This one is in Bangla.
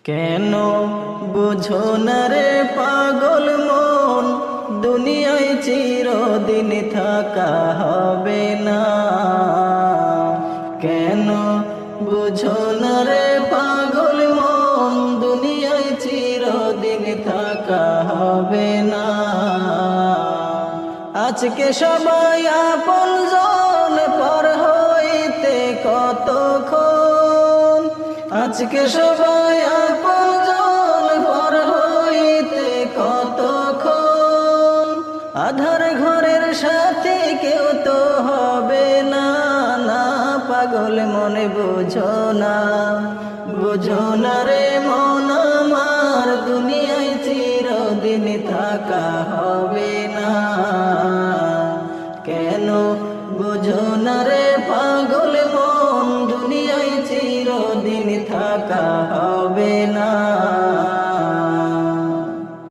কেন বুঝো না রে পাগল মন, দুনিয়ায় চিরদিন থাকা হবে না। কেন বুঝো না রে পাগল মন, দুনিয়ায় চিরদিন থাকা হবে না। আজকে সবাই আপনজন, পর হইতে কতক্ষণ। আজকে সবাই আপনজন, পর হইতে কতক্ষণ। আধার ঘরের সাথে কেউ তো হবে না। না পাগল মনে বুঝো না, বুঝো না রে মন আমার, দুনিয়ায় চিরদিন থাকা হবে না। কেন বুঝো না রে পাগল মন, দুনিয়ায় চিরদিন থাকা হবে না।